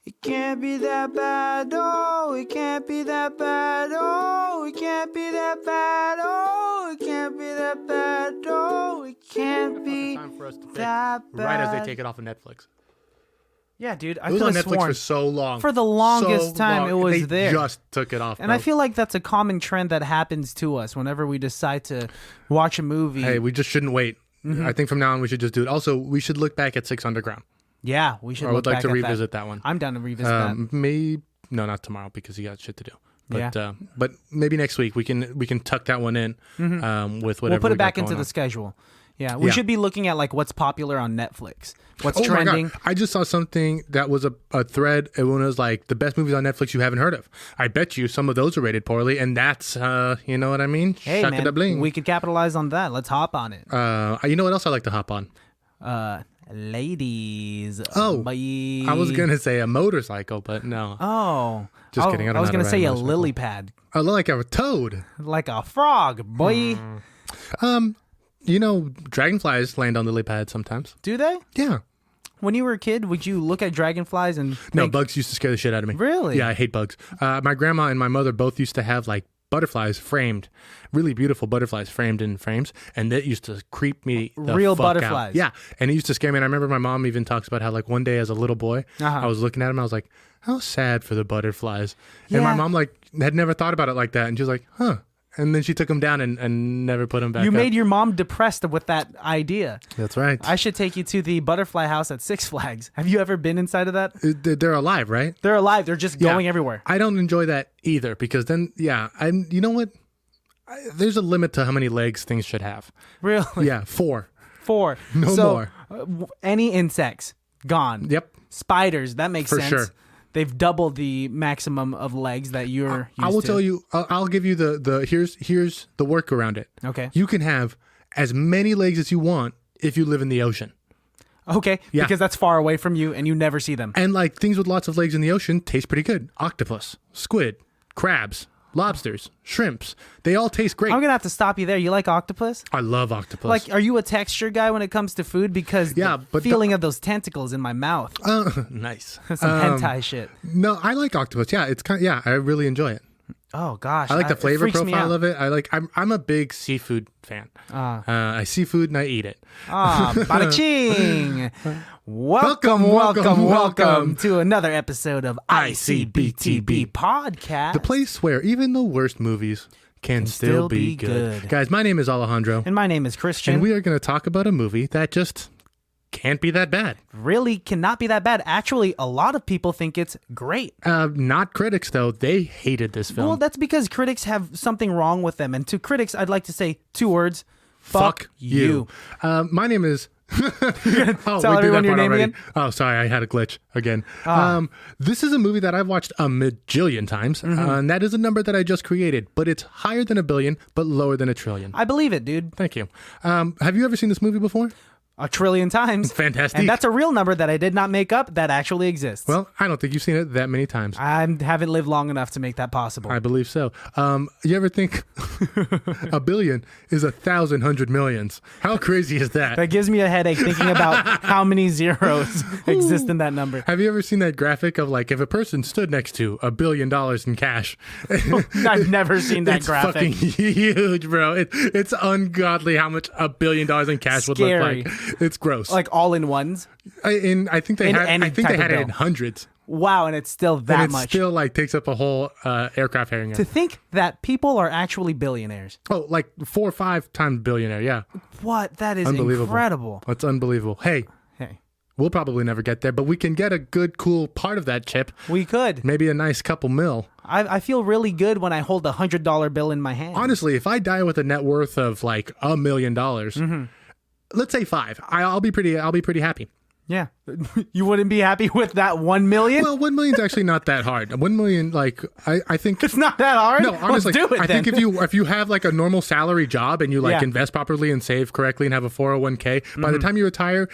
It can't be that bad, oh, it can't be that bad, oh, it can't be that bad, oh, it can't be that bad, oh, it can't be time for us to pick that bad. right as they take it off of Netflix. Yeah, dude, I It was could on have Netflix sworn for so long. for the longest time it was they there. Just took it off, And bro. I feel like that's a common trend that happens to us whenever we decide to watch a movie. Hey, we just shouldn't wait. I think from now on we should just do it. Also, we should look back at Six Underground. Yeah, we should. I would look like to back at revisit that one. I'm down to revisit that. Maybe not tomorrow because you got shit to do. But Yeah. But maybe next week we can tuck that one in with whatever. We'll put we it back got into going the on. schedule. Yeah, we Yeah. should be looking at like what's popular on Netflix, what's Oh my trending. God. I just saw something that was a thread. It was like the best movies on Netflix you haven't heard of. I bet you some of those are rated poorly, and that's you know what I mean. Hey Shaka da man, bling. we could capitalize on that. Let's hop on it. You know what else I like to hop on? Ladies. Oh, bye. I was gonna say a motorcycle, but no. Oh, Just kidding. I don't was know how gonna to say ride a a motorcycle. lily pad, I look like a toad. like a frog, boy. You know, dragonflies land on lily pads sometimes. Do they? Yeah. When you were a kid, would you look at dragonflies and No, think, bugs used to scare the shit out of me. Really? Yeah, I hate bugs. My grandma and my mother both used to have like butterflies framed, really beautiful butterflies framed in frames, and that used to creep me the Real fuck out. butterflies? Yeah, and it used to scare me. And I remember my mom even talks about how like one day as a little boy, Uh-huh. I was looking at them, I was like, how sad for the butterflies. And my Yeah. mom like had never thought about it like that, and she was like, huh. And then she took them down and never put them back you up. made your mom depressed with that idea? That's right. I should take you to the butterfly house at Six Flags. Have you ever been inside of that? They're alive, right? They're alive. They're just Yeah. going everywhere. I don't enjoy that either because then, and you know what? There's a limit to how many legs things should have. Really? Yeah, 4. 4. No So, more. Any insects gone. Yep. Spiders. That makes For sense. sure. They've doubled the maximum of legs that you're used I will to. tell you. I'll give you the here's the work around it. Okay. You can have as many legs as you want if you live in the ocean. Okay. Yeah. Because that's far away from you and you never see them. And like things with lots of legs in the ocean taste pretty good. Octopus, squid, crabs, lobsters, shrimps. They all taste great. I'm going to have to stop you there. You like octopus? I love octopus. Like, are you a texture guy when it comes to food? Because Yeah, the but feeling of those tentacles in my mouth. nice. Some hentai shit. No, I like octopus. Yeah, it's kind. I really enjoy it. Oh, gosh. I like the it flavor freaks me profile out. of it. I'm a big seafood fan. I see food and I eat it. Bada ching! Welcome to another episode of ICBTB Podcast. The place where even the worst movies can still be good. Guys, my name is Alejandro, And my name is Christian. and we are going to talk about a movie that just can't be that bad. really cannot be that bad. Actually, a lot of people think it's great. Not critics, though. They hated this film. Well, that's because critics have something wrong with them. And to critics, I'd like to say 2 words. Fuck you. My name is... tell everyone your name again? Oh, sorry, I had a glitch again. This is a movie that I've watched a majillion times, and that is a number that I just created, but it's higher than a billion, but lower than a trillion. I believe it, dude. Thank you. Have you ever seen this movie before? A trillion times. Fantastic. And that's a real number that I did not make up that actually exists. Well, I don't think you've seen it that many times. I haven't lived long enough to make that possible. I believe so. You ever think a billion is 1,000 millions? How crazy is that? That gives me a headache thinking about how many zeros exist in that number. Have you ever seen that graphic of like if a person stood next to $1 billion in cash? I've never seen that It's graphic. fucking huge, bro. It's ungodly how much $1 billion in cash would Scary. look like. It's gross. Like all in ones. I think they in had. any I think they type of had it bill. in hundreds. Wow, and it's still that And it much. still like takes up a whole aircraft hangar. To think that people are actually billionaires. Oh, like 4 or 5 times billionaire. Yeah, What? That is Unbelievable. incredible. that's unbelievable. Hey, Hey, we'll probably never get there, but we can get a good, cool part of that chip. we could. Maybe a nice couple mil. I feel really good when I hold a $100 bill in my hand. Honestly, if I die with a net worth of like $1 million, let's say 5, I'll be pretty happy. Yeah. You wouldn't be happy with that 1 million? Well, 1 million's actually not that hard. 1 million, like I think. It's not that hard. No, honestly, Let's do it I then. think if you have like a normal salary job and you like Yeah. invest properly and save correctly and have a 401k, by the time you retire,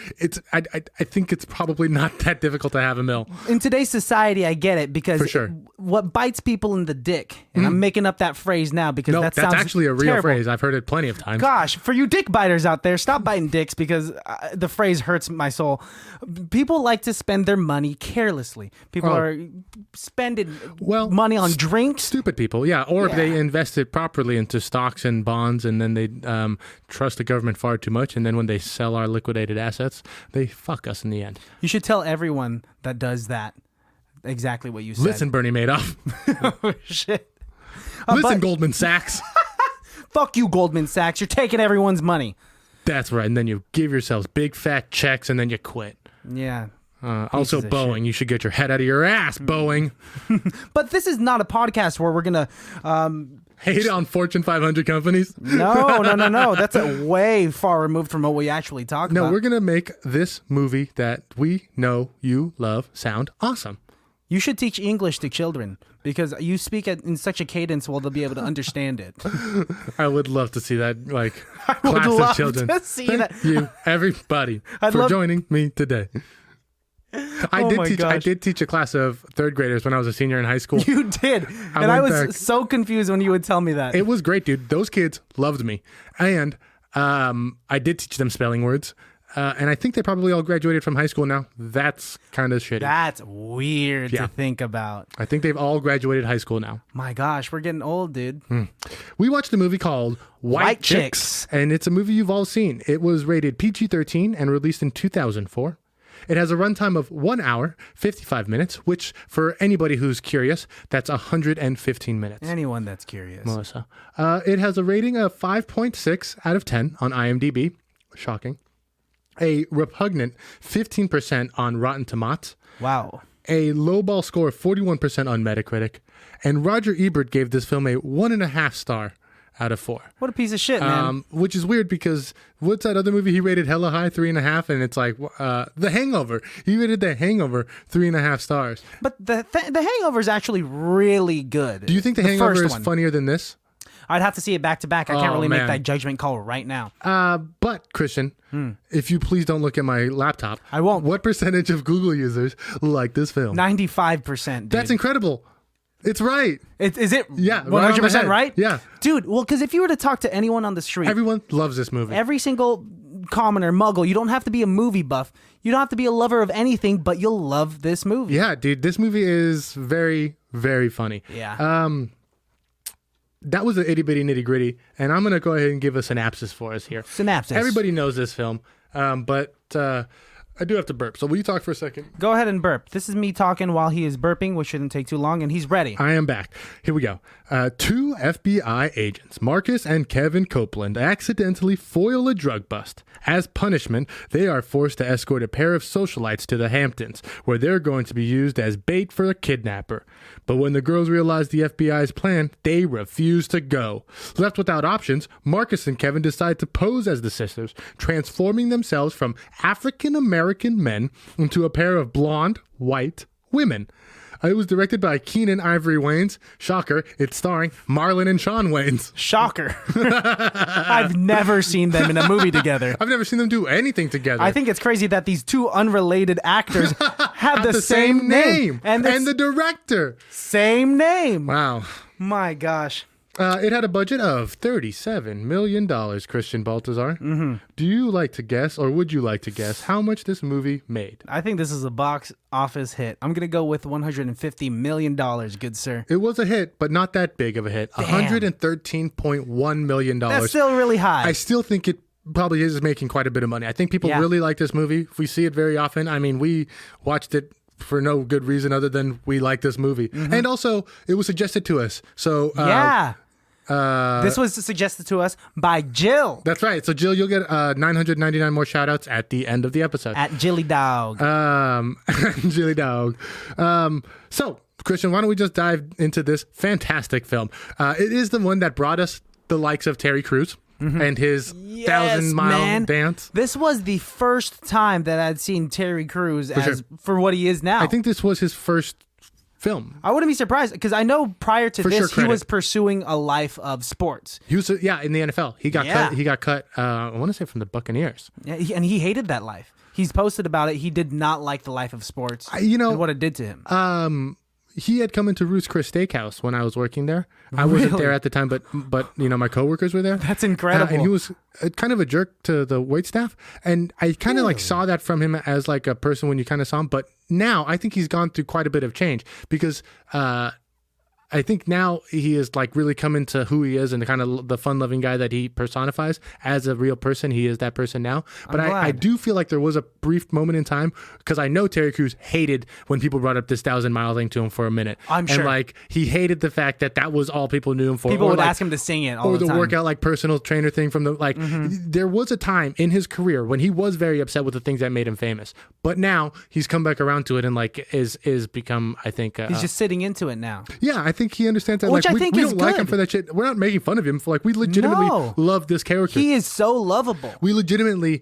I think it's probably not that difficult to have a mill. In today's society, I get it because For sure. what bites people in the dick, and I'm making up that phrase now because No, that that's sounds actually a real terrible. phrase. I've heard it plenty of times. Gosh, for you dick biters out there, stop biting dicks because the phrase hurts my soul. People like to spend their money carelessly. People are spending money on drinks. Stupid people, yeah. Or they invest it properly into stocks and bonds, and then they trust the government far too much, and then when they sell our liquidated assets, they fuck us in the end. You should tell everyone that does that exactly what you said. Listen, Bernie Madoff. Oh, shit. Listen, Goldman Sachs. Fuck you, Goldman Sachs. You're taking everyone's money. That's right. And then you give yourselves big fat checks and then you quit. Yeah. Also, Boeing. You should get your head out of your ass, Boeing. But this is not a podcast where we're going to... hate on Fortune 500 companies? No. That's a way far removed from what we actually talk about. No, we're going to make this movie that we know you love sound awesome. You should teach English to children because you speak it in such a cadence where they'll be able to understand it. I would love to see that, like, I class would of love children. to see Thank that. you, everybody, for joining me today. I did teach a class of third graders when I was a senior in high school. You did. I was so confused when you would tell me that. It was great, dude. Those kids loved me. And I did teach them spelling words. And I think they probably all graduated from high school now. That's kind of shitty. That's weird to think about. I think they've all graduated high school now. My gosh, we're getting old, dude. We watched a movie called White Chicks, and it's a movie you've all seen. It was rated PG-13 and released in 2004. It has a runtime of 1 hour, 55 minutes, which for anybody who's curious, that's 115 minutes. Anyone that's curious. Melissa. It has a rating of 5.6 out of 10 on IMDb. Shocking. A repugnant 15% on Rotten Tomatoes. Wow. A lowball score of 41% on Metacritic. And Roger Ebert gave this film a 1.5 star out of 4. What a piece of shit, man. Which is weird because what's that other movie he rated hella high, 3.5? And it's like The Hangover. He rated The Hangover 3.5 stars. But the Hangover is actually really good. Do you think The Hangover is funnier than this? I'd have to see it back to back. I can't really make that judgment call right now. But Christian, if you please don't look at my laptop. I won't. What percentage of Google users like this film? 95%. Dude. That's incredible. It's right. Is it? Yeah, 100% right? Yeah. Dude, well, because if you were to talk to anyone on the street, everyone loves this movie. Every single commoner, muggle, you don't have to be a movie buff. You don't have to be a lover of anything, but you'll love this movie. Yeah, dude, this movie is very, very funny. Yeah. That was the itty bitty nitty gritty, and I'm gonna go ahead and give a synopsis for us here. Synopsis. Everybody knows this film, but I do have to burp. So will you talk for a second? Go ahead and burp. This is me talking while he is burping, which shouldn't take too long, and he's ready. I am back. Here we go. 2 FBI agents, Marcus and Kevin Copeland, accidentally foil a drug bust. As punishment, they are forced to escort a pair of socialites to the Hamptons, where they're going to be used as bait for a kidnapper. But when the girls realize the FBI's plan, they refuse to go. Left without options, Marcus and Kevin decide to pose as the sisters, transforming themselves from African-American men into a pair of blonde, white women. It was directed by Keenan Ivory Wayans. Shocker, it's starring Marlon and Shawn Wayans. Shocker. I've never seen them in a movie together. I've never seen them do anything together. I think it's crazy that these two unrelated actors have the same name. And the director. Same name. Wow. My gosh. It had a budget of $37 million, Christian Baltazar. Mm-hmm. Do you like to guess, or would you like to guess, how much this movie made? I think this is a box office hit. I'm going to go with $150 million, good sir. It was a hit, but not that big of a hit. $113.1 million. That's still really high. I still think it probably is making quite a bit of money. I think people really like this movie. We see it very often. I mean, we watched it for no good reason other than we like this movie. Mm-hmm. And also, it was suggested to us. So this was suggested to us by Jill. That's right. So Jill, you'll get 999 more shout outs at the end of the episode. At Jilly Dog. Jilly Dog. So, Christian, why don't we just dive into this fantastic film? It is the one that brought us the likes of Terry Crews. Mm-hmm. And his 1,000-mile dance. This was the first time that I'd seen Terry Crews for what he is now. I think this was his first film. I wouldn't be surprised because I know prior to this he was pursuing a life of sports. He was in the NFL. He got cut. He got cut. I want to say from the Buccaneers. Yeah, and he hated that life. He's posted about it. He did not like the life of sports. And what it did to him. he had come into Ruth's Chris Steakhouse when I was working there. I wasn't there at the time, but my coworkers were there. That's incredible. And he was kind of a jerk to the waitstaff, and I kind of like saw that from him as like a person when you kind of saw him. But now I think he's gone through quite a bit of change because I think now he is like really come into who he is and the kind of the fun-loving guy that he personifies as a real person. He is that person now. But I do feel like there was a brief moment in time because I know Terry Crews hated when people brought up this 1,000-mile thing to him for a minute. I'm sure. And like he hated the fact that was all people knew him for. People would ask him to sing it all the time. Or the workout like personal trainer thing from the like. There was a time in his career when he was very upset with the things that made him famous. But now he's come back around to it and like is become, I think he's just sitting into it now. Yeah, I think he understands that. Which like, I think we is don't like good. him for that shit. We're not making fun of him for like we legitimately love this character. He is so lovable. We legitimately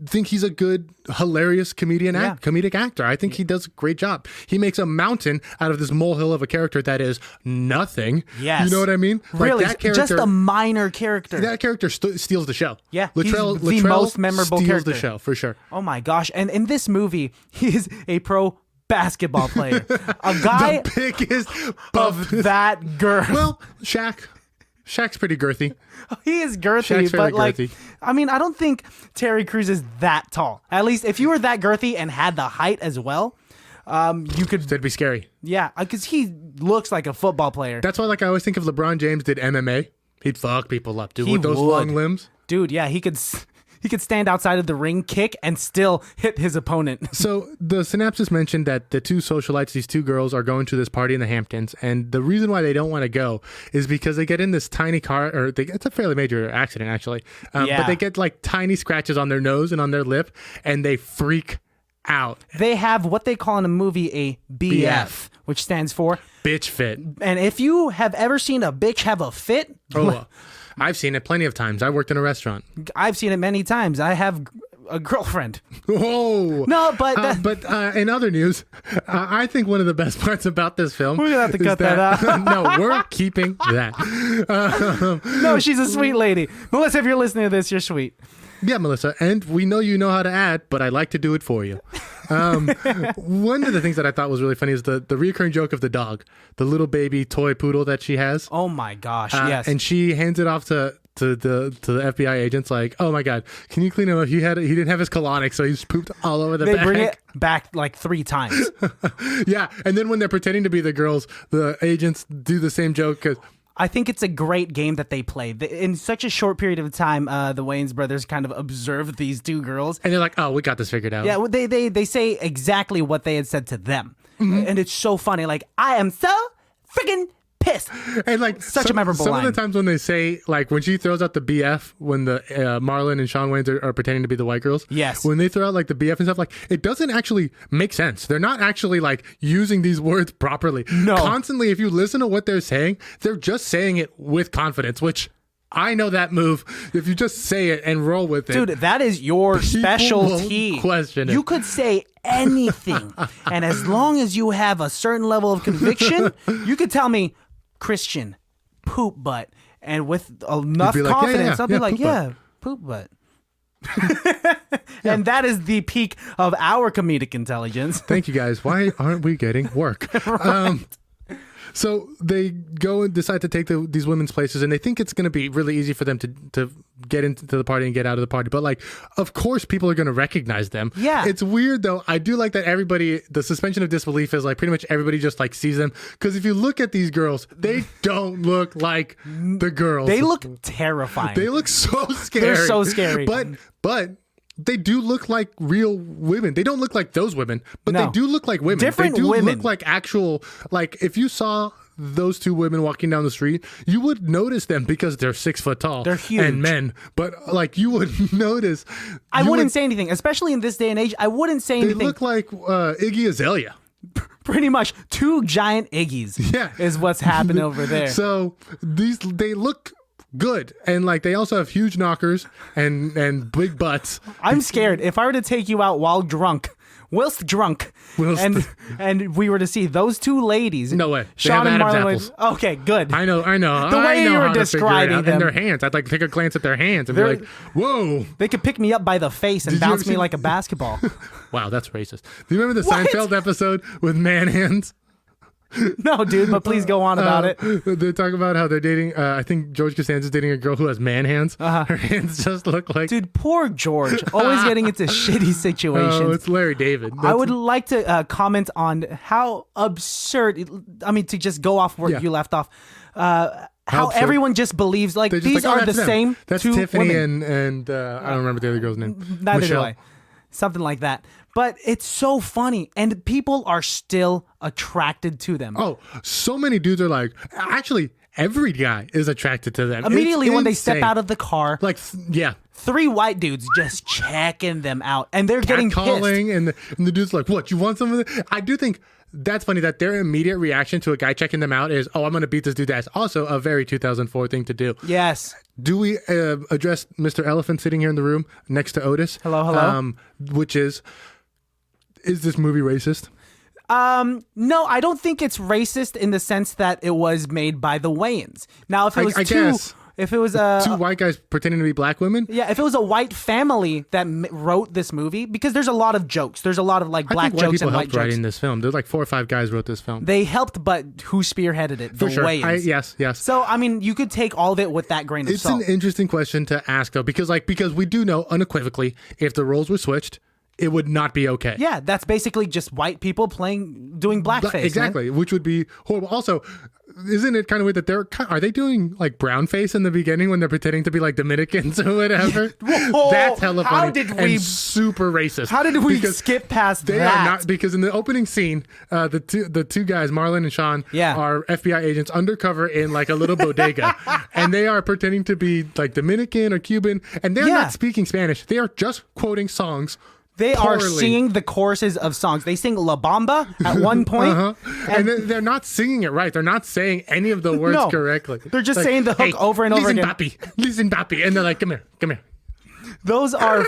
think he's a good, hilarious comedic actor. I think he does a great job. He makes a mountain out of this molehill of a character that is nothing. Yes. You know what I mean? Really, like that character, just a minor character. That character steals the show. Yeah, Luttrell, he's the most memorable steals character. the show for sure. Oh my gosh. And in this movie, he is a pro basketball player. A guy the biggest of that girth. Well, Shaq's pretty girthy. He is girthy, Shaq's but fairly like, girthy. I mean, I don't think Terry Crews is that tall. At least if you were that girthy and had the height as well, you could. That'd be scary. Yeah, because he looks like a football player. That's why, like, I always think if LeBron James did MMA, he'd fuck people up, dude, He with those would. long limbs. Dude, yeah, he could stand outside of the ring, kick, and still hit his opponent. So the synopsis mentioned that the two socialites, these two girls, are going to this party in the Hamptons, and the reason why they don't want to go is because they get in this tiny car, it's a fairly major accident actually, but they get like tiny scratches on their nose and on their lip, and they freak out. They have what they call in a movie a BF, which stands for bitch fit. And if you have ever seen a bitch have a fit, I've seen it plenty of times. I worked in a restaurant. I've seen it many times. I have a girlfriend. Whoa! No, but in other news, I think one of the best parts about this film. We're gonna have to cut that out. No, we're keeping that. No, she's a sweet lady. Melissa, if you're listening to this, you're sweet. Yeah, Melissa, and we know you know how to add, but I like to do it for you. One of the things that I thought was really funny is the recurring joke of the dog, the little baby toy poodle that she has. Oh my gosh, yes. And she hands it off to the FBI agents like, oh my God, can you clean him up? He didn't have his colonic, so he's pooped all over the back. They bring it back like 3 times. Yeah, and then when they're pretending to be the girls, the agents do the same joke because I think it's a great game that they play. In such a short period of time, the Wayans brothers kind of observed these two girls. And they're like, oh, we got this figured out. Yeah, they say exactly what they had said to them. Mm-hmm. And it's so funny. Like, I am so freaking pissed. And like such a memorable line. Some of the times when they say, like when she throws out the BF, when the Marlon and Shawn Wayans are pretending to be the white girls. Yes. When they throw out like the BF and stuff, like it doesn't actually make sense. They're not actually like using these words properly. No. Constantly, if you listen to what they're saying, they're just saying it with confidence, which I know that move. If you just say it and roll with it. Dude, that is your specialty. Won't question it. You could say anything. And as long as you have a certain level of conviction, you could tell me, Christian, poop butt. And with enough like, confidence, I'll be like, poop butt. poop butt. And that is the peak of our comedic intelligence. Thank you guys. Why aren't we getting work? Right. So they go and decide to take these women's places, and they think it's going to be really easy for them to get into the party and get out of the party. But like, of course, people are going to recognize them. Yeah. It's weird though. I do like that the suspension of disbelief is like pretty much everybody just like sees them. Because if you look at these girls, they don't look like the girls. They look terrifying. They look so scary. They're so scary. But they do look like real women. They don't look like those women, but they do look like women. Different they do women. look like actual, like if you saw those two women walking down the street, you would notice them because they're 6 foot tall. They're huge. And men. But like you would notice. I wouldn't say anything, especially in this day and age. I wouldn't say anything. They look like Iggy Azalea. Pretty much 2 giant Iggies is what's happening over there. So they look good, and like they also have huge knockers and big butts. I'm scared if I were to take you out whilst drunk, and we were to see those 2 ladies. No way. Sean they have and Adam's Marlon. apples. Okay, good. I know. The way I know you were how to figure it describing out. them. And their hands. I'd like to take a glance at their hands and be like, whoa. They could pick me up by the face and Did you bounce ever me see- like a basketball. Wow, that's racist. Do you remember the What? Seinfeld episode with man hands? No, dude, but please go on about it. They talk about how they're dating. I think George Costanza's dating a girl who has man hands. Her hands just look like. Dude, poor George. Always getting into shitty situations. Oh, it's Larry David. I would like to comment on how absurd. I mean, to just go off where you left off. How absurd. Everyone just believes like Just these like, oh, are the that's them. same. That's two Tiffany women. and I don't remember the other girl's name. Neither Michelle. do I. Something like that. But it's so funny, and people are still attracted to them. Oh, so many dudes are like, actually, every guy is attracted to them. Immediately It's when they step insane. out of the car, Like, yeah. 3 white dudes just checking them out, and they're getting pissed. Calling, and the dude's like, what, you want some of it? I do think that's funny that their immediate reaction to a guy checking them out is, oh, I'm going to beat this dude's ass. Also a very 2004 thing to do. Yes. Do we address Mr. Elephant sitting here in the room next to Otis? Hello. Which is this movie racist? No, I don't think it's racist in the sense that it was made by the Wayans. Now, if it was I guess. if it was Two white guys pretending to be black women? yeah, if it was a white family that wrote this movie, because there's a lot of jokes, there's a lot of like black I think jokes white people and white helped jokes. writing this film. There's like 4 or 5 guys wrote this film. They helped, but who spearheaded it? For The sure. Wayans. Yes. So I mean, you could take all of it with that grain of It's salt. an interesting question to ask though, because we do know unequivocally if the roles were switched, it would not be okay. Yeah, that's basically just white people doing blackface. Exactly, man. which would be horrible. Also, isn't it kind of weird that are they doing like brown face in the beginning when they're pretending to be like Dominicans or whatever? Whoa, That's hella funny how did we- and super racist. How did we Because skip past They that? are not, because in the opening scene, the two guys, Marlon and Sean, Yeah. are FBI agents undercover in like a little bodega, and they are pretending to be like Dominican or Cuban, and they're Yeah. not speaking Spanish. They are just quoting songs. They are poorly. singing the choruses of songs. They sing La Bamba at one point. And they're not singing it right. They're not saying any of the words No. correctly. They're just Like, saying the hook "Hey, over and over listen, again." Papi, listen, papi. And they're like, come here. Those are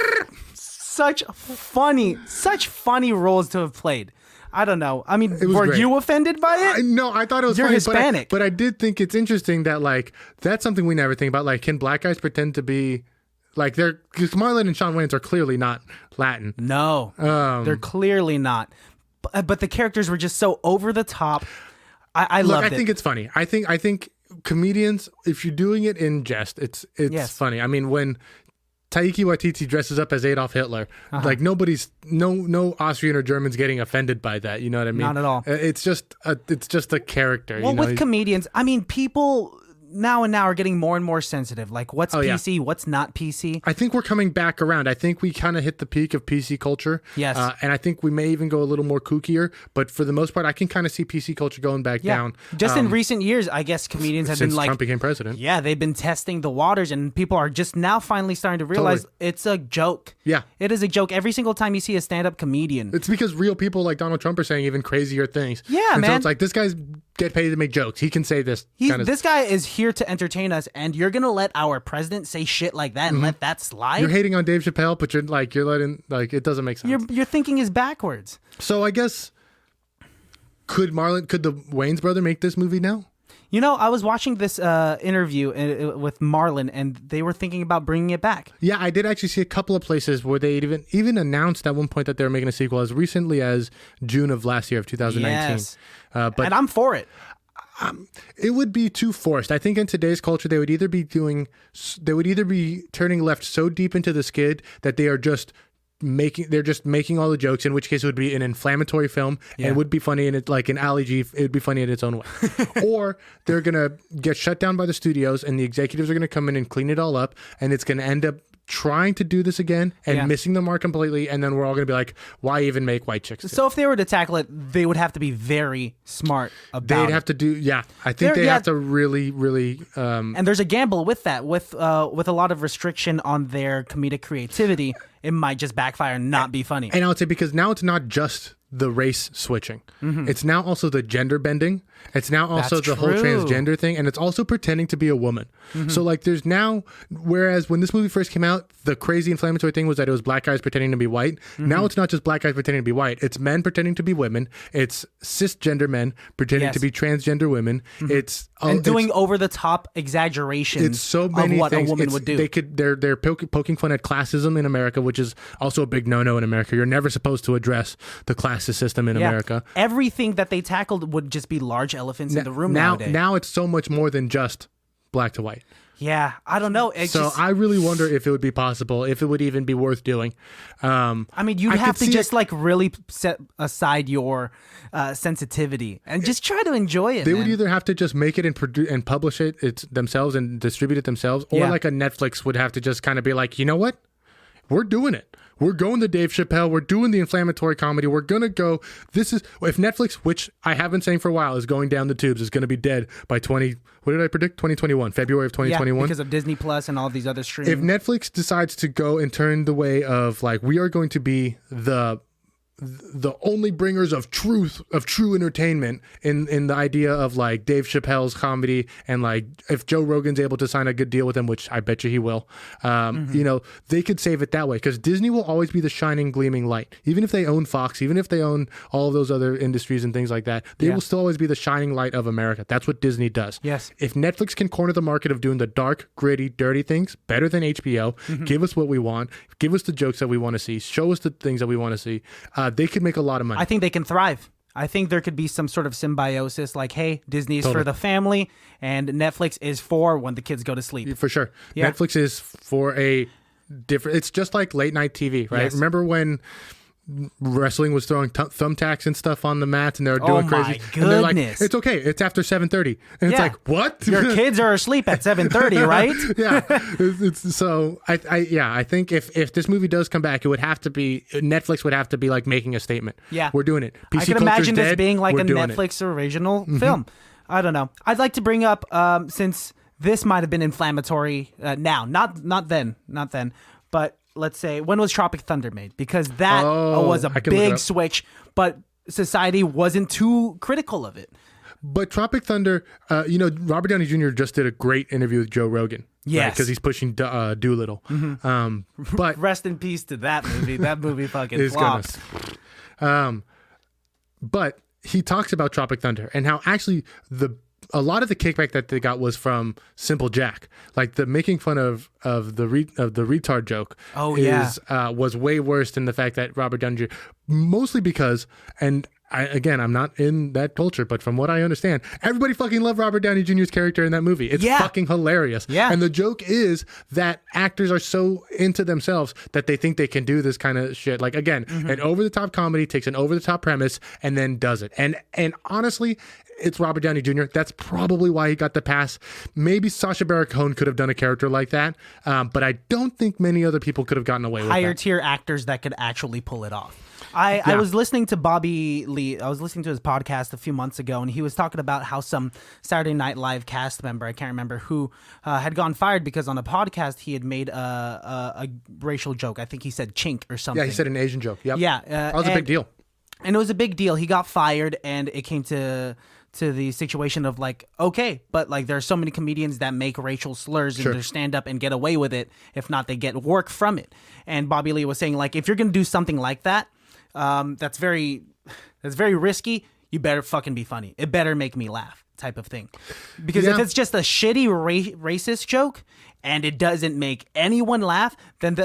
such funny roles to have played. I don't know. I mean, was were great. you offended by it? No, I thought it was You're funny, Hispanic. But I did think it's interesting that like that's something we never think about. Like, can black guys pretend to be like because Marlon and Sean Wayans are clearly not Latin. No, they're clearly not. But the characters were just so over the top. I Look, loved I think it. it's funny. I think comedians, if you're doing it in jest, it's Yes. funny. I mean, when Taiki Waititi dresses up as Adolf Hitler, like nobody's no Austrian or Germans getting offended by that. You know what I mean? Not at all. It's just a character. Well, you know? with comedians, I mean, people now are getting more and more sensitive. Like, what's yeah. PC? What's not PC? I think we're coming back around. I think we kind of hit the peak of PC culture. Yes. And I think we may even go a little more kookier. But for the most part, I can kind of see PC culture going back down. Just in recent years, I guess comedians have since been like, Trump became president. yeah, they've been testing the waters, and people are just now finally starting to realize Totally. it's a joke. Yeah. It is a joke. Every single time you see a stand-up comedian. It's because real people like Donald Trump are saying even crazier things. Yeah, and man. So it's like, this guy's get paid to make jokes. He can say this kind of This guy is here to entertain us, and you're gonna let our president say shit like that and let that slide? You're hating on Dave Chappelle, but you're letting it doesn't make sense. Your thinking is backwards. So I guess could the Wayans brother make this movie now? You know, I was watching this interview with Marlon, and they were thinking about bringing it back. Yeah, I did actually see a couple of places where they even announced at one point that they were making a sequel as recently as June of last year of 2019. Yes. But And I'm for it. it would be too forced. I think in today's culture, they would either be turning left so deep into the skid that they're just making all the jokes, in which case it would be an inflammatory film and it would be funny, and it like an Ali G, it would be funny in its own way. Or they're gonna get shut down by the studios and the executives are gonna come in and clean it all up, and it's gonna end up trying to do this again and missing the mark completely, and then we're all gonna be like, why even make white chicks do it? So if they were to tackle it, they would have to be very smart about They'd it. have to do I think they have to really And there's a gamble with that, with a lot of restriction on their comedic creativity. It might just backfire and not be funny. and I would say, because now it's not just the race switching. It's now also the gender bending. It's now also That's the whole true. transgender thing, and it's also pretending to be a woman. So like there's now, whereas when this movie first came out, the crazy inflammatory thing was that it was black guys pretending to be white. Now it's not just black guys pretending to be white. It's men pretending to be women. It's cisgender men pretending Yes. to be transgender women. It's and doing it's, over the top exaggerations it's so many of what things. a woman It's- would do. They're poking fun at classism in America, which is also a big no-no in America. You're never supposed to address the classism justice system in America. Everything that they tackled would just be large elephants in the room nowadays. Now it's so much more than just black to white. Yeah, I don't know. I really wonder if it would be possible, if it would even be worth doing. I mean, you'd have to just like really set aside your sensitivity and just try to enjoy it. They would either have to just make it and publish it themselves and distribute it themselves, or like a Netflix would have to just kind of be like, you know what? We're doing it. We're going to Dave Chappelle. We're doing the inflammatory comedy. We're going to go. If Netflix, which I have been saying for a while, is going down the tubes, is going to be dead by what did I predict? 2021, February of 2021. Because of Disney Plus and all these other streaming. If Netflix decides to go and turn the way of like, we are going to be the only bringers of true entertainment in the idea of like Dave Chappelle's comedy, and like if Joe Rogan's able to sign a good deal with him, which I bet you he will, they could save it that way, because Disney will always be the shining gleaming light. Even if they own Fox, even if they own all of those other industries and things like that, they will still always be the shining light of America. That's what Disney does. Yes. If Netflix can corner the market of doing the dark, gritty, dirty things better than HBO, give us what we want, give us the jokes that we want to see, show us the things that we want to see, they could make a lot of money. I think they can thrive. I think there could be some sort of symbiosis, like, hey, Disney is for the family and Netflix is for when the kids go to sleep. For sure. Yeah. Netflix is for a different, it's just like late night TV, right? Yes. Remember when wrestling was throwing thumbtacks and stuff on the mat and they were doing crazy? My And they're like, goodness. it's okay. It's after 7:30. And it's like, what? Your kids are asleep at 7:30, right? Yeah. So I think if this movie does come back, it would have to be, Netflix would have to be like making a statement. Yeah. We're doing it. PC I can culture's imagine this dead, being like we're a doing Netflix original film. I don't know. I'd like to bring up, since this might have been inflammatory now, not then, but let's say, when was Tropic Thunder made? Because that was a big switch, but society wasn't too critical of it. But Tropic Thunder, Robert Downey Jr. just did a great interview with Joe Rogan. Yes. Because he's pushing Doolittle. But Rest in peace to that movie. That movie fucking flopped. But he talks about Tropic Thunder and how actually a lot of the kickback that they got was from Simple Jack, like the making fun of the retard joke. Was way worse than the fact that Robert Downey Jr. Mostly because, and I'm not in that culture, but from what I understand, everybody fucking loved Robert Downey Jr.'s character in that movie. It's fucking hilarious. Yeah. And the joke is that actors are so into themselves that they think they can do this kind of shit. Like, again, an over-the-top comedy takes an over-the-top premise and then does it. And honestly, it's Robert Downey Jr. That's probably why he got the pass. Maybe Sacha Baron Cohen could have done a character like that, but I don't think many other people could have gotten away with that. Higher tier actors that could actually pull it off. I was listening to Bobby Lee. I was listening to his podcast a few months ago, and he was talking about how some Saturday Night Live cast member, I can't remember who, had gone fired because on a podcast he had made a racial joke. I think he said chink or something. Yeah, he said an Asian joke. Yep. Yeah. That was a big deal. And it was a big deal. He got fired, and it came to the situation of like, okay, but like there are so many comedians that make racial slurs in their stand-up and get away with it. If not, they get work from it. And Bobby Lee was saying, like, if you're going to do something like that, that's very risky. You better fucking be funny. It better make me laugh, type of thing. Because if it's just a shitty racist joke and it doesn't make anyone laugh, then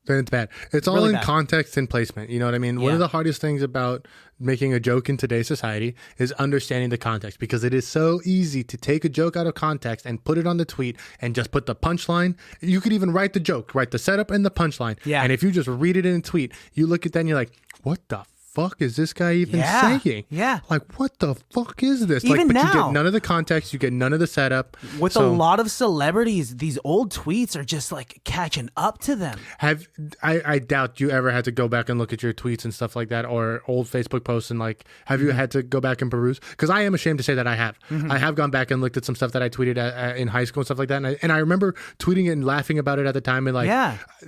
it's bad. It's all really in bad. Context and placement. You know what I mean? One of the hardest things about making a joke in today's society is understanding the context, because it is so easy to take a joke out of context and put it on the tweet and just put the punchline. You could even write the joke, write the setup and the punchline. Yeah. And if you just read it in a tweet, you look at that and you're like, what the fuck is this guy even saying? Yeah. Like, what the fuck is this? Even but now, you get none of the context, you get none of the setup. With a lot of celebrities, these old tweets are just like catching up to them. I doubt you ever had to go back and look at your tweets and stuff like that, or old Facebook posts, and like, have you had to go back and peruse? Because I am ashamed to say that I have. I have gone back and looked at some stuff that I tweeted in high school and stuff like that, and I remember tweeting it and laughing about it at the time, and like,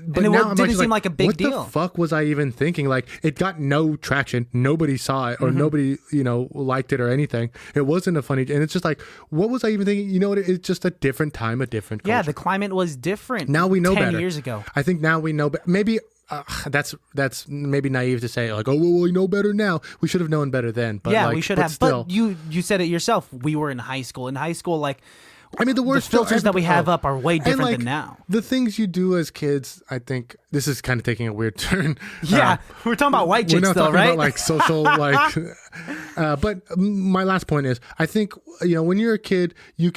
but and it didn't seem like a big deal. What the fuck was I even thinking? Like, it got no traction. Nobody saw it, or nobody liked it or anything. It wasn't a funny, and it's just like, what was I even thinking? You know what? It's just a different time, a different culture. Yeah, the climate was different. Now we know 10 better. years ago. I think now we know. Maybe that's maybe naive to say, like, oh, well, we know better now. We should have known better then. But yeah, like, we should but have. Still, but you said it yourself. We were in high school. In high school, like, I mean, the worst filters that we have up are way different like, than now. The things you do as kids, I think this is kind of taking a weird turn. Yeah, we're talking about white chicks, though, right? We're not talking about like social, like. But my last point is, I think when you're a kid, you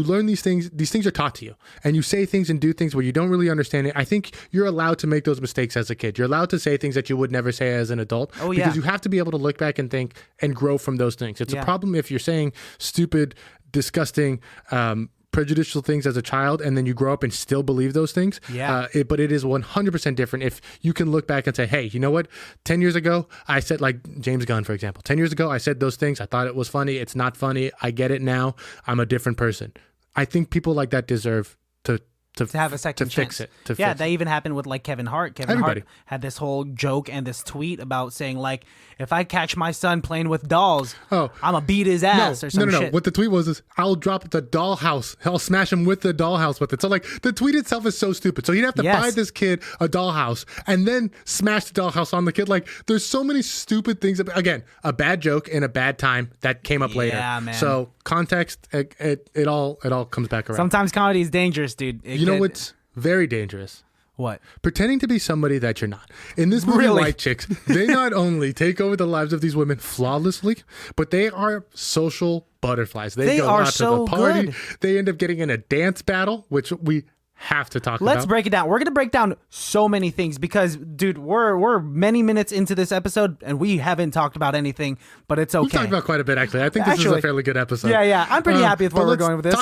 learn these things. These things are taught to you, and you say things and do things where you don't really understand it. I think you're allowed to make those mistakes as a kid. You're allowed to say things that you would never say as an adult. Oh, yeah. Because you have to be able to look back and think and grow from those things. It's a problem if you're saying stupid, disgusting, prejudicial things as a child, and then you grow up and still believe those things. But it is 100% different if you can look back and say, hey, you know what? 10 years ago, I said, like James Gunn, for example, 10 years ago, I said those things. I thought it was funny. It's not funny. I get it now. I'm a different person. I think people like that deserve to have a second chance. Fix it. That even happened with like Kevin Hart. Kevin Hart had this whole joke and this tweet about saying like, if I catch my son playing with dolls, I'm gonna beat his ass or some shit. No. What the tweet was is, I'll drop the dollhouse. I'll smash him with the dollhouse with it. So like the tweet itself is so stupid. So he'd have to buy this kid a dollhouse and then smash the dollhouse on the kid. Like there's so many stupid things. Again, a bad joke in a bad time that came up later. Man. So context, it all comes back around. Sometimes comedy is dangerous, dude. You know what's very dangerous? What? Pretending to be somebody that you're not. In this movie, White Chicks, they not only take over the lives of these women flawlessly, but they are social butterflies. They go out to the party. Good. They end up getting in a dance battle, which we have to talk about. Let's break it down. We're going to break down so many things because, dude, we're many minutes into this episode and we haven't talked about anything, but it's okay. We've talked about quite a bit, actually. I think this is a fairly good episode. Yeah. I'm pretty happy with where we're going with this.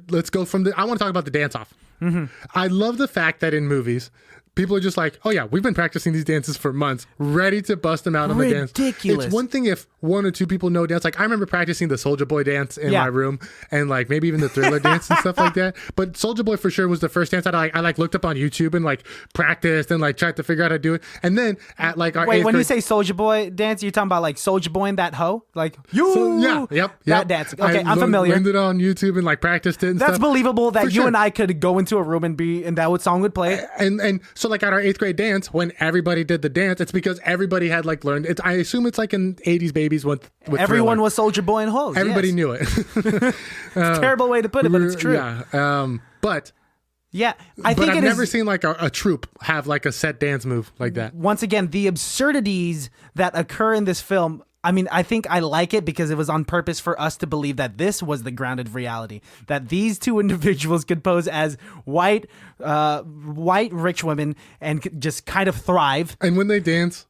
Let's go from I want to talk about the dance-off. Mm-hmm. I love the fact that in movies, people are just like, oh yeah, we've been practicing these dances for months, ready to bust them out on the dance. Ridiculous. It's one thing if one or two people know dance. Like I remember practicing the Soulja Boy dance in my room, and like maybe even the Thriller dance and stuff like that. But Soulja Boy for sure was the first dance that I looked up on YouTube and like practiced and like tried to figure out how to do it. And then at like our when you say Soulja Boy dance, you're talking about like Soulja Boy and that hoe, like that dance. Okay, I'm familiar. I learned it on YouTube and like practiced it. And That's stuff. believable that you and I could go into a room and that song would play. And so like at our 8th grade dance, when everybody did the dance, it's because everybody had like learned it. I assume it's like in 80s babies with everyone Thriller. Was Soulja Boy and hoes. Everybody knew it. It's a terrible way to put it, but it's true. Yeah. But I've never seen like a troupe have like a set dance move like that. Once again, the absurdities that occur in this film. I mean, I think I like it because it was on purpose for us to believe that this was the grounded reality, that these two individuals could pose as white rich women and just kind of thrive. And when they dance,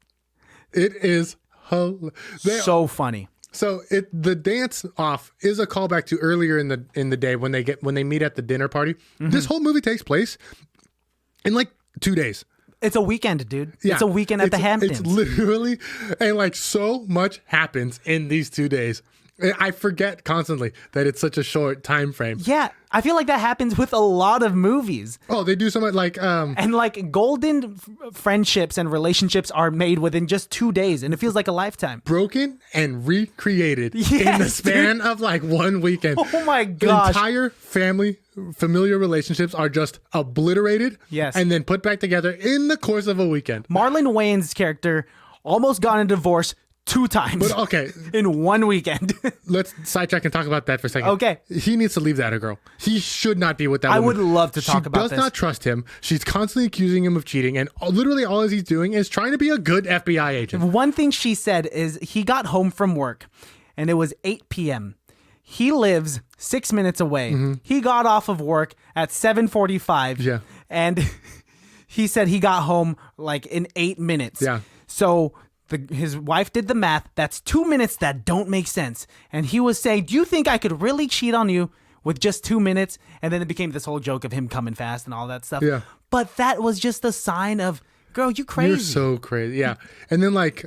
it is so funny. So the dance off is a callback to earlier in the day when they meet at the dinner party. Mm-hmm. This whole movie takes place in like 2 days. It's a weekend, dude. Yeah, it's a weekend at the Hamptons. It's literally, and like so much happens in these 2 days. I forget constantly that it's such a short time frame. Yeah, I feel like that happens with a lot of movies. Oh, they do something like and like golden friendships and relationships are made within just 2 days, and it feels like a lifetime. Broken and recreated in the span of like 1 weekend. Oh my gosh! Entire familiar relationships are just obliterated. Yes, and then put back together in the course of a weekend. Marlon Wayans' character almost got a divorce 2 times. But okay. In 1 weekend. Let's sidetrack and talk about that for a second. Okay. He needs to leave that girl. He should not be with that woman. I would love to talk about this. She does not trust him. She's constantly accusing him of cheating, and literally all he's doing is trying to be a good FBI agent. One thing she said is he got home from work, and it was 8 p.m. He lives 6 minutes away. Mm-hmm. He got off of work at 7:45. Yeah. And he said he got home like in 8 minutes. Yeah. So his wife did the math. That's 2 minutes that don't make sense. And he was saying, do you think I could really cheat on you with just 2 minutes? And then it became this whole joke of him coming fast and all that stuff. Yeah. But that was just a sign of, girl, you crazy. You're so crazy. Yeah. And then like,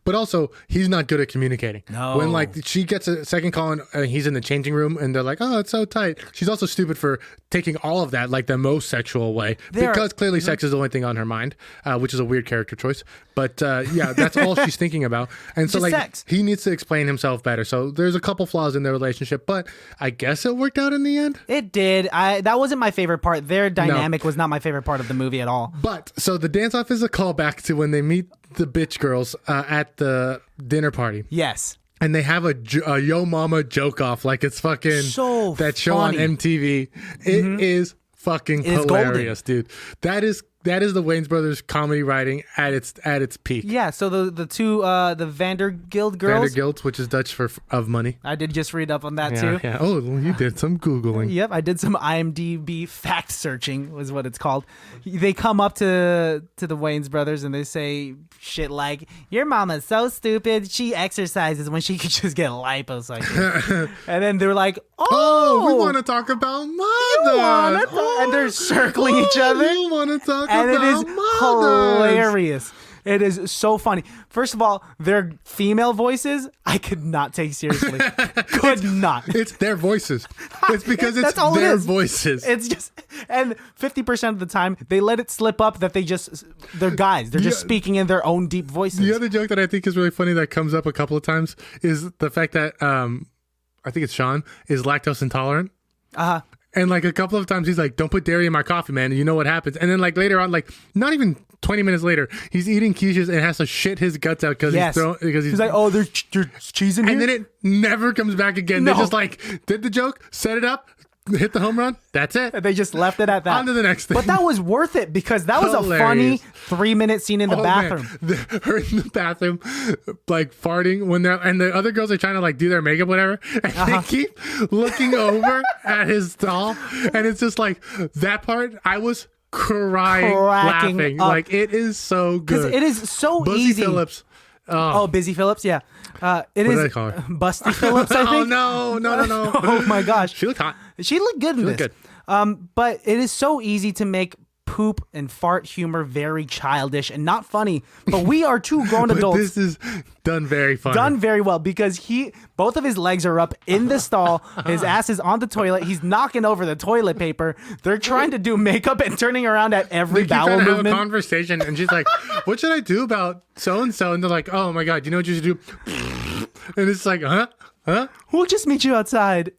but also, he's not good at communicating. No. When like she gets a second call and he's in the changing room and they're like, oh, it's so tight. She's also stupid for taking all of that like the most sexual way because clearly sex is the only thing on her mind, which is a weird character choice. But yeah, that's all she's thinking about. And so like sex. He needs to explain himself better. So there's a couple flaws in their relationship, but I guess it worked out in the end. It did. That wasn't my favorite part. Their dynamic was not my favorite part of the movie at all. But so the dance off is a callback to when they meet the bitch girls at the dinner party. Yes. and they have a Yo Mama joke off like it's fucking So that show funny. on MTV. It is fucking It is hilarious, dude. That is the Wayans Brothers comedy writing at its peak. Yeah, so the two the Vandergilt girls. Vandergilt, which is Dutch for of money. I did just read up on that Yeah, too. yeah. Oh, well, you did some Googling. Yep, I did some IMDb fact searching, was what it's called. They come up to the Wayans brothers and they say shit like, "Your mama's so stupid. She exercises when she could just get liposuction." And then they're like, "Oh, We want to talk about mothers. and they're circling each other. You want to talk And it about is mothers. hilarious. It is so funny. First of all, their female voices, I could not take seriously. Could not. It's their voices. It's because it's That's all it their is. voices. It's just, and 50% of the time, they let it slip up that they're guys. They're just speaking in their own deep voices. The other joke that I think is really funny that comes up a couple of times is the fact that I think it's Sean is lactose intolerant. Uh-huh. And like a couple of times he's like, "Don't put dairy in my coffee, man." And you know what happens. And then like later on, like not even 20 minutes later, he's eating quiches and has to shit his guts out because Yes. he's like, "Oh, there's cheese in here?" and then it never comes back again. No. They just like did the joke, set it up, hit the home run. That's it. They just left it at that. On to the next thing. But that was worth it because that was a funny Hilarious. 3-minute scene in the bathroom. Man. Her in the bathroom, like farting when they're and the other girls are trying to like do their makeup, whatever, and they keep looking over at his stall, and it's just like that part. I was crying, Cracking laughing, up. like it is so Because good. it is so Busty easy. Phillips. Oh, Busy Phillips, yeah. It What is did I call her? Busty Phillips, I Oh think. no! Oh my gosh. She looked hot. She looked good in looked this. But it is so easy to make poop and fart humor very childish and not funny. But we are two grown But adults. this is done very funny. Done very well because both of his legs are up in the stall. His ass is on the toilet. He's knocking over the toilet paper. They're trying to do makeup and turning around at every They keep trying bowel to have a movement. conversation, and she's like, "What should I do about so and so?" And they're like, "Oh my god, you know what you should do?" And it's like, huh? We'll just meet you outside.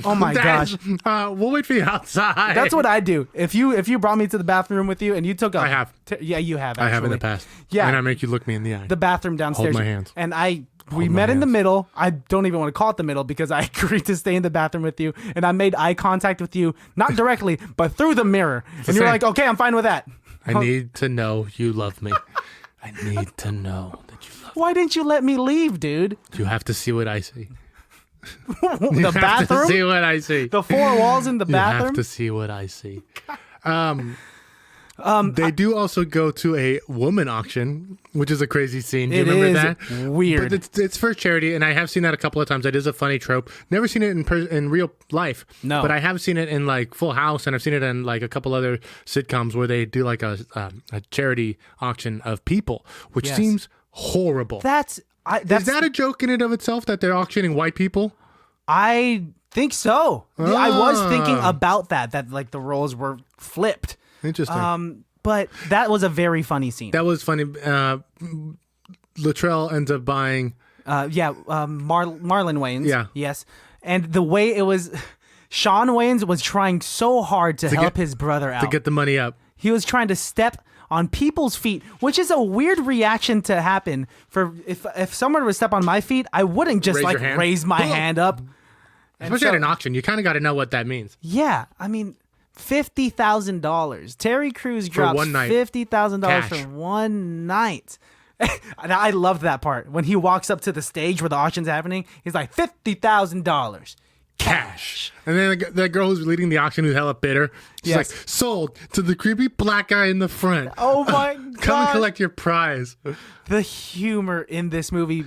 Oh my gosh. We'll wait for you outside. That's what I do. If you brought me to the bathroom with you and you took a... I have. Yeah, you have, actually. I have in the past. Yeah. And I make you look me in the eye. The bathroom downstairs. Hold my hands. And we Hold my met in the hands. middle. I don't even want to call it the middle because I agreed to stay in the bathroom with you. And I made eye contact with you, not directly, but through the mirror. And you were same. like, okay, I'm fine with that. I need to know you love me. I need to know that you love Why didn't you let me leave, dude? me. You have to see what I see. The You have to bathroom? see what I see. The four walls in the You have bathroom? to see what I see. They do also go to a woman auction, which is a crazy scene. Do you It remember is that? weird. But it's for charity, and I have seen that a couple of times. It is a funny trope. Never seen it in real life. No. But I have seen it in like Full House, and I've seen it in like a couple other sitcoms where they do like a charity auction of people, which Yes. seems horrible. That's Is that a joke in and of itself that they're auctioning white people? I think so. I was thinking Ah. about that like the roles were flipped. Interesting. But that was a very funny scene. That was funny. Latrell ends up buying. Marlon Wayans. Yeah. Yes. And the way it was, Sean Wayans was trying so hard to help his brother out. To get the money up. He was trying to step on people's feet, which is a weird reaction to happen. For if someone would step on my feet, I wouldn't just Raise like your hand? raise my hand up. And Especially so- at an auction, you kind of got to know what that means. Yeah, I mean, $50,000. Terry Crews drops one night. $50,000 Cash. for one night. And I loved that part when he walks up to the stage where the auction's happening. He's like $50,000 cash. And then that girl who's leading the auction who's hella bitter, she's Yes. like, sold to the creepy black guy in the front. Oh my god! Come and collect your prize. The humor in this movie.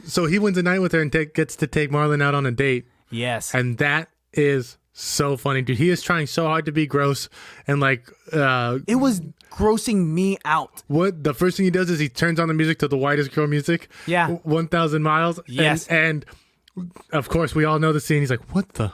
So he wins a night with her and gets to take Marlon out on a date. Yes. And that is so funny, dude. He is trying so hard to be gross and like it was grossing me out. what the first thing he does is he turns on the music to the whitest girl music. Yeah. 1,000 miles. Yes. And of course we all know the scene. He's like, what the?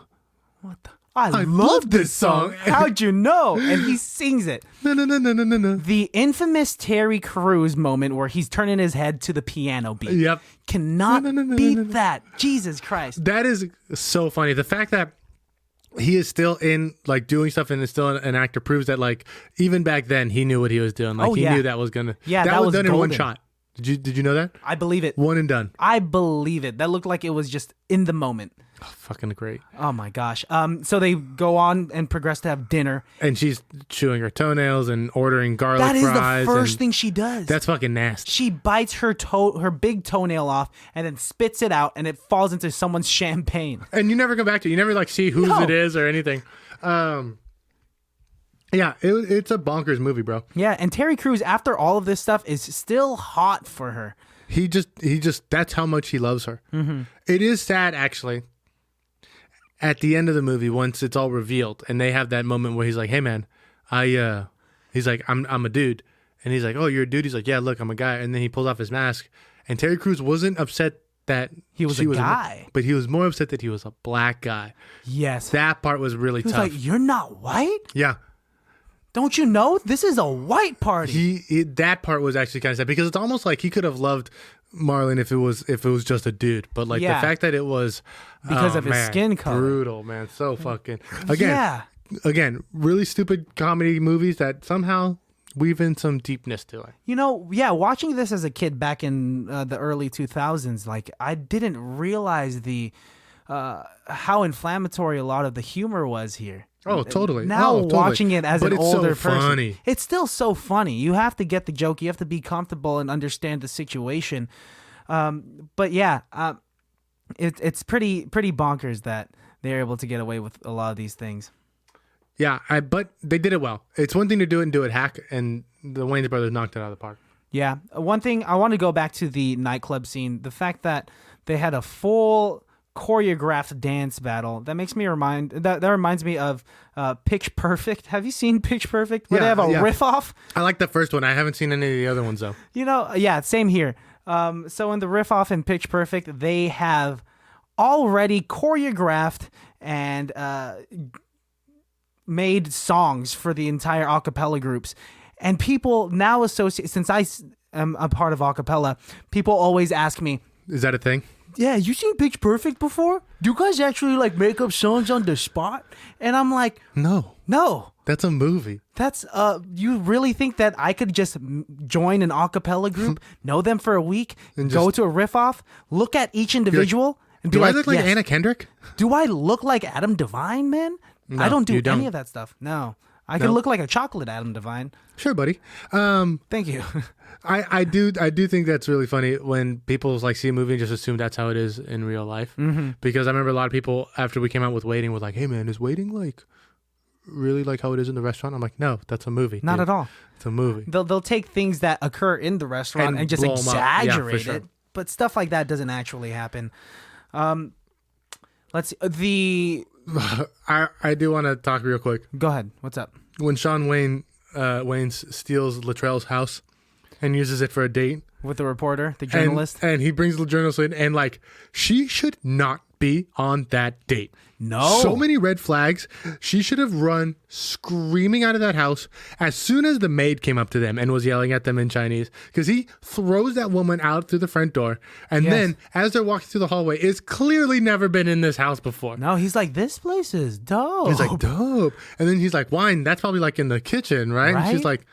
I love this song. How'd you know? And he sings it. No. The infamous Terry Crews moment where he's turning his head to the piano beat. Yep. Cannot No. beat that. Jesus Christ. That is so funny. The fact that he is still in like doing stuff and is still an actor proves that like even back then he knew what he was doing. Like Oh, he yeah. knew that was gonna Yeah, that that was was done in one golden. shot. Did you know that? I believe it. One and done. I believe it. That looked like it was just in the moment. Oh, fucking great. Oh my gosh. So they go on and progress to have dinner. And she's chewing her toenails and ordering garlic That is fries. the first thing she does. That's fucking nasty. She bites her big toenail off and then spits it out, and it falls into someone's champagne. And you never go back to it. You never like see whose it is or anything. Yeah, it's a bonkers movie, bro. Yeah, and Terry Crews, after all of this stuff, is still hot for her. He just that's how much he loves her. Mm-hmm. It is sad, actually. At the end of the movie, once it's all revealed, and they have that moment where he's like, "Hey, man, he's like, I'm a dude," and he's like, "Oh, you're a dude." He's like, "Yeah, look, I'm a guy," and then he pulls off his mask, and Terry Crews wasn't upset that he was a guy, but he was more upset that he was a black guy. Yes, that part was really tough. Like, "You're not white." Yeah. Don't you know this is a white party? That part was actually kind of sad because it's almost like he could have loved Marlon if it was just a dude, but like the fact that it was because of his skin color, brutal, man. So fucking again, really stupid comedy movies that somehow weave in some deepness to it. You know, yeah, watching this as a kid back in the early 2000s, like I didn't realize how inflammatory a lot of the humor was here. Oh, totally. Now watching it as an older person, funny. It's still so funny. You have to get the joke. You have to be comfortable and understand the situation. But yeah, it's pretty bonkers that they're able to get away with a lot of these things. Yeah, but they did it well. It's one thing to do it and do it hack, and the Wayans brothers knocked it out of the park. Yeah, one thing I want to go back to the nightclub scene. The fact that they had a full choreographed dance battle that makes me that reminds me of Pitch Perfect. Have you seen Pitch Perfect where they have a riff off? I like the first one. I haven't seen any of the other ones though. You know, yeah, same here. So in the riff off in Pitch Perfect, they have already choreographed and made songs for the entire a cappella groups, and people now associate, since I am a part of a cappella, people always ask me, is that a thing? Yeah, you seen Pitch Perfect before? Do you guys actually like make up songs on the spot? And I'm like, no. That's a movie. That's you really think that I could just join an a cappella group, know them for a week, and go to a riff off, look at each individual, and be like, do I look like Anna Kendrick? Do I look like Adam Devine, man? No, I don't do any of that stuff. No. I can look like a chocolate Adam Devine. Sure, buddy. Thank you. I do think that's really funny when people like see a movie and just assume that's how it is in real life. Mm-hmm. Because I remember a lot of people after we came out with Waiting was like, "Hey man, is Waiting like really like how it is in the restaurant?" I'm like, "No, that's a movie. Not at all. It's a movie." They'll take things that occur in the restaurant and just exaggerate it, but stuff like that doesn't actually happen. Let's see. I do want to talk real quick. Go ahead. What's up? When Shawn Wayne steals Latrell's house and uses it for a date with the reporter, the journalist, and he brings the journalist in, and like she should not be on that date. No, so many red flags. She should have run screaming out of that house as soon as the maid came up to them and was yelling at them in Chinese, because he throws that woman out through the front door, and then as they're walking through the hallway, is clearly never been in this house before. No, he's like, this place is dope. He's like, dope. And then he's like, wine, that's probably like in the kitchen, right? And she's like,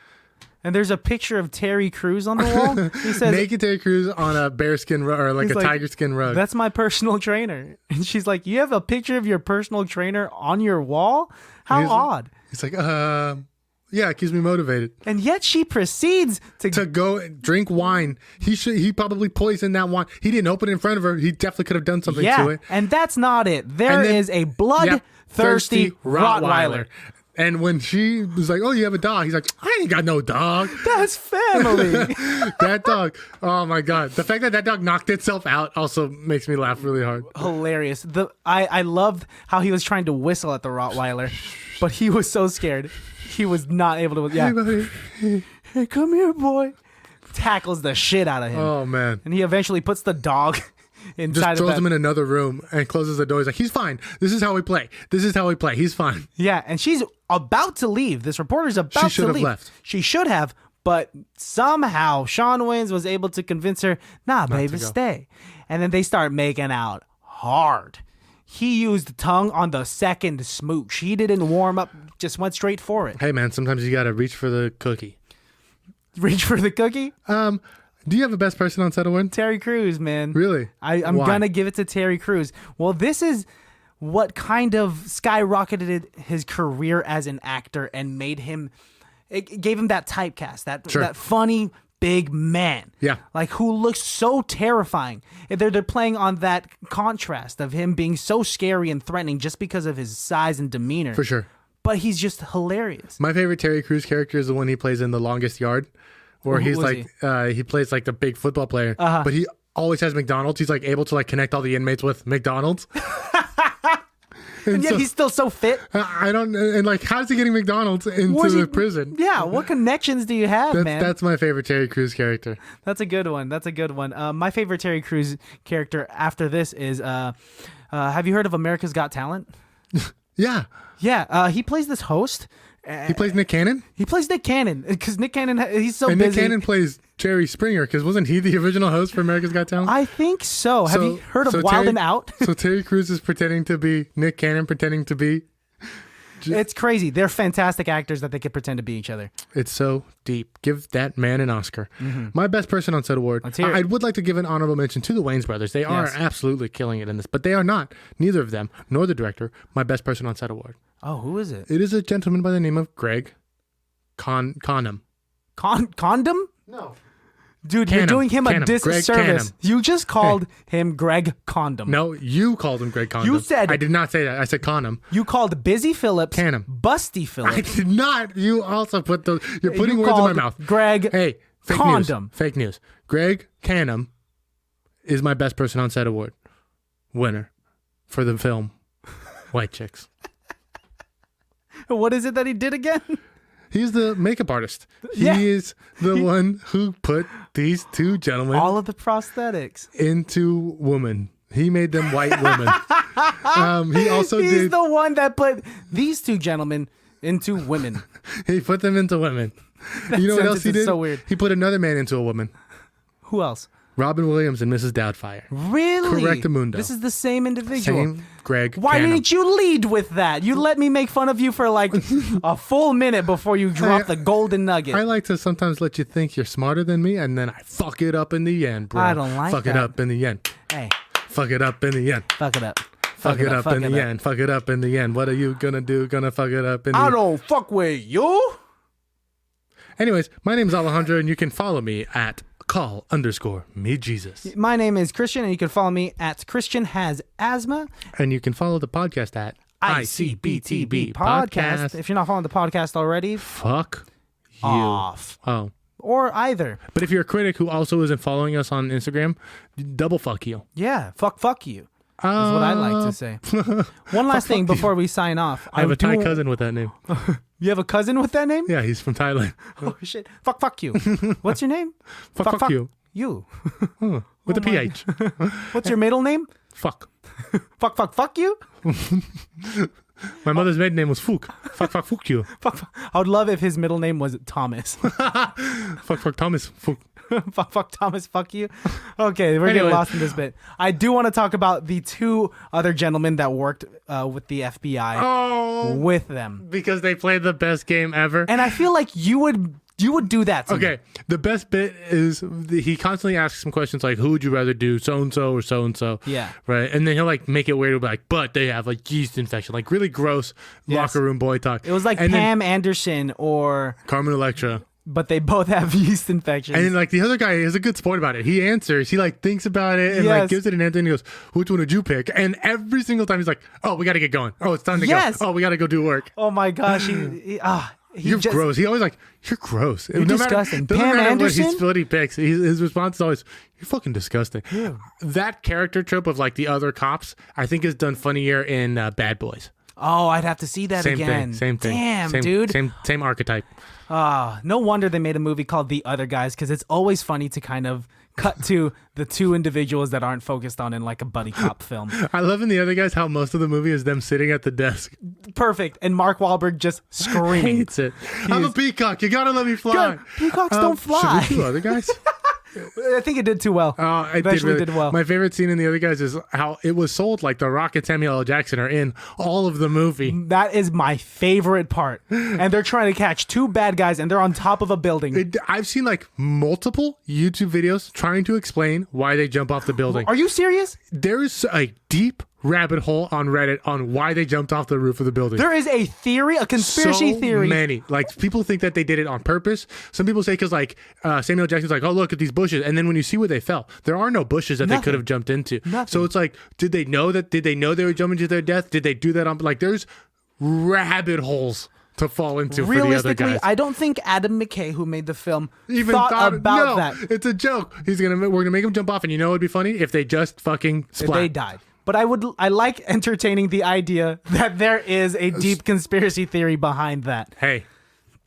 and there's a picture of Terry Crews on the wall. He says, naked Terry Crews on a bearskin rug, or like a tiger skin rug. That's my personal trainer. And she's like, you have a picture of your personal trainer on your wall? How odd. He's like, yeah, it keeps me motivated. And yet she proceeds to go drink wine. He probably poisoned that wine. He didn't open it in front of her. He definitely could have done something to it. And that's not it. There is a bloodthirsty Rottweiler. And when she was like, "Oh, you have a dog," he's like, "I ain't got no dog. That's family." That dog. Oh my god. The fact that dog knocked itself out also makes me laugh really hard. Hilarious. I loved how he was trying to whistle at the Rottweiler, but he was so scared. He was not able to. Yeah. Hey, buddy. Hey, come here, boy. Tackles the shit out of him. Oh man. And he eventually puts the dog inside, just throws him in another room and closes the door. He's like, "He's fine. This is how we play. He's fine." Yeah, and she's about to leave. This reporter's about to leave. She should have left. She should have, but somehow Shawn Wayans was able to convince her, "Nah, baby, stay." And then they start making out hard. He used tongue on the second smooch. He didn't warm up, just went straight for it. Hey man, sometimes you gotta reach for the cookie. Reach for the cookie? Do you have a best person on set award? Terry Crews, man. Really? I'm Why? gonna give it to Terry Crews. Well, this is what kind of skyrocketed his career as an actor and made him. It gave him that typecast, that funny big man. Yeah. Like who looks so terrifying. And they're playing on that contrast of him being so scary and threatening just because of his size and demeanor. For sure. But he's just hilarious. My favorite Terry Crews character is the one he plays in The Longest Yard, where Who he's was like, he plays like the big football player, but he always has McDonald's. He's like able to like connect all the inmates with McDonald's. And yet so, he's still so fit. I don't, and like, how's he getting McDonald's into the prison? Yeah, what connections do you have, man? That's my favorite Terry Crews character. That's a good one. My favorite Terry Crews character after this is, have you heard of America's Got Talent? Yeah. Yeah, he plays this host. He plays Nick Cannon? He plays Nick Cannon because Nick Cannon, he's so and busy. Nick Cannon plays Jerry Springer because wasn't he the original host for America's Got Talent? I think so. Have you heard of Wild and Out? So Terry Crews is pretending to be Nick Cannon, pretending to be... It's crazy. They're fantastic actors that they could pretend to be each other. It's so deep. Give that man an Oscar. My best person on set award. Let's hear it. I would like to give an honorable mention to the Wayans brothers. They are absolutely killing it in this, but they are not, neither of them, nor the director, my best person on set award. Oh, who is it? It is a gentleman by the name of Greg Conham. Condom? No. Dude, Canham. you're doing him a Canham. disservice. Greg Canham. You just called him Greg Condom. No, you called him Greg Condom. You said... I did not say that. I said Conham. You called Busy Phillips Canham. Busty Phillips. I did not. You also put those... You're putting You words in my called mouth. Greg Hey, fake Condom. news. Fake news. Greg Canham is my best person on set award. Winner for the film White Chicks. What is it that he did again? He's the makeup artist. He Yeah. is the one who put these two gentlemen All of the prosthetics. into women. He made them white women. He also He's did. the one that put these two gentlemen into women. He put them into women. You know what else he sentence is did? so weird. He put another man into a woman. Who else? Robin Williams and Mrs. Doubtfire. Really? Correctamundo. This is the same individual. Same Greg. Why Canham. didn't you lead with that? You let me make fun of you for like a full minute before you drop the golden nugget. I like to sometimes let you think you're smarter than me, and then I fuck it up in the end, bro. I don't like fuck that. it up in the end. Hey, Fuck it up in the end. fuck it up. Fuck it up in the end. Fuck it up in the end. What are you gonna do? Gonna fuck it up in the I end. don't fuck with you. Anyways, my name's Alejandro, and you can follow me at call_me_Jesus. My name is Christian, and you can follow me at Christian Has Asthma. And you can follow the podcast at ICBTB Podcast. If you're not following the podcast already, Fuck you. off. Oh. Or either. But if you're a critic who also isn't following us on Instagram, double fuck you. Yeah, fuck you. Is what I like to say. One last thing before we sign off. I have a Thai cousin with that name. You have a cousin with that name? Yeah, he's from Thailand. Oh shit! Fuck you. What's your name? Fuck you. You. With a PH. What's your middle name? Fuck. Fuck you. My mother's maiden name was Fook. Fuck you. Fuck. I would love if his middle name was Thomas. Fuck Thomas. Fook. fuck Thomas. Fuck you. Okay, we're getting Anyway. lost in this bit. I do want to talk about the two other gentlemen that worked with the FBI Oh, with them, because they played the best game ever. and I feel like you would do that. To me. Okay, the best bit is he constantly asks some questions like, who would you rather do, so-and-so or so-and-so? Yeah. Right? And then he'll like make it weird, he'll be like, but they have like yeast infection, like really gross locker room boy talk. It was like and then Pam Anderson or, Carmen Electra. but they both have yeast infections. And then like the other guy is a good sport about it. He answers, he like thinks about it and Yes. like gives it an answer and he goes, which one would you pick? And every single time he's like, oh, we got to get going. Oh, it's time to Yes. go. Oh, we got to go do work. Oh my gosh, You're gross. He always like, you're gross. You're disgusting. Doesn't Pam matter Anderson? what he picks. His response is always, you're fucking disgusting. Yeah. That character trope of like the other cops, I think is done funnier in Bad Boys. Oh, I'd have to see that Same again. thing. Same thing. Damn, same, dude. Same archetype. No wonder they made a movie called The Other Guys, because it's always funny to kind of cut to the two individuals that aren't focused on in like a buddy cop film. I love in the other guys how most of the movie is them sitting at the desk. Perfect. And Mark Wahlberg just screaming. Hates it. I'm a peacock. You gotta let me fly. God, peacocks don't fly. Should we do other guys? I think it did too well. It Eventually did well. My favorite scene in The Other Guys is how it was sold like The Rock and Samuel L. Jackson are in all of the movie. That is my favorite part. And they're trying to catch two bad guys, and they're on top of a building. I've seen like multiple YouTube videos trying to explain why they jump off the building. Are you serious? There's a deep rabbit hole on Reddit on why they jumped off the roof of the building. There is a theory, a conspiracy theory. Many. Like, people think that they did it on purpose. Some people say because, like, Samuel Jackson's like, oh, look at these bushes. And then when you see where they fell, there are no bushes that they could have jumped into. So it's like, did they know they were jumping to their death? Did they do that on, like, there's rabbit holes to fall into for the other Realistically, guys. I don't think Adam McKay, who made the film, thought about that. It's a joke. We're gonna make him jump off, and you know what'd be funny if they just fucking splat. If they died. But I like entertaining the idea that there is a deep conspiracy theory behind that. Hey,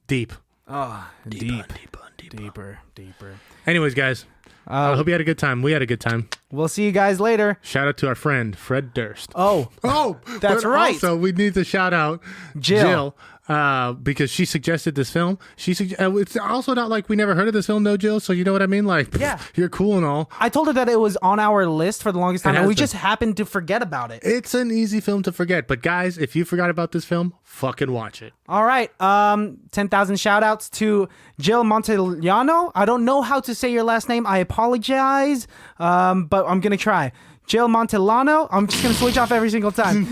deep. Oh, deeper. Anyways, guys, I hope you had a good time. We had a good time. We'll see you guys later. Shout out to our friend Fred Durst. Oh, that's but right. Also, we need to shout out Jill. Because she suggested this film. It's also not like we never heard of this film, though, Jill. So you know what I mean? Like, yeah, you're cool and all. I told her that it was on our list for the longest time, and we just happened to forget about it. It's an easy film to forget, but guys, if you forgot about this film, fucking watch it. All right, 10,000 shout outs to Jill Montellano. I don't know how to say your last name. I apologize, but I'm gonna try. Jill Montellano. I'm just gonna switch off every single time.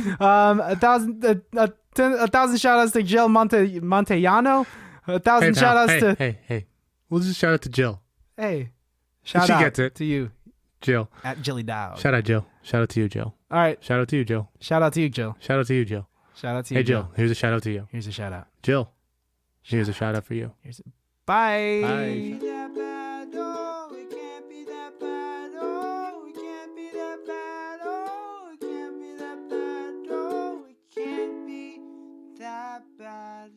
1,000 shout outs to Jill Montellano. 1,000 shout outs to. Hey. We'll just shout out to Jill. Hey. Shout she out gets it. to you. Jill. At Jilly Dow. Shout out, Jill. Shout out to you, Jill. All right. Shout out to you, Jill. Shout out to you, Jill. Shout out to you, Jill. Shout out to you. Hey, Jill. Here's a shout out to you. Here's a shout out. Jill. Here's a shout out for you. Bye. Bye. Bad.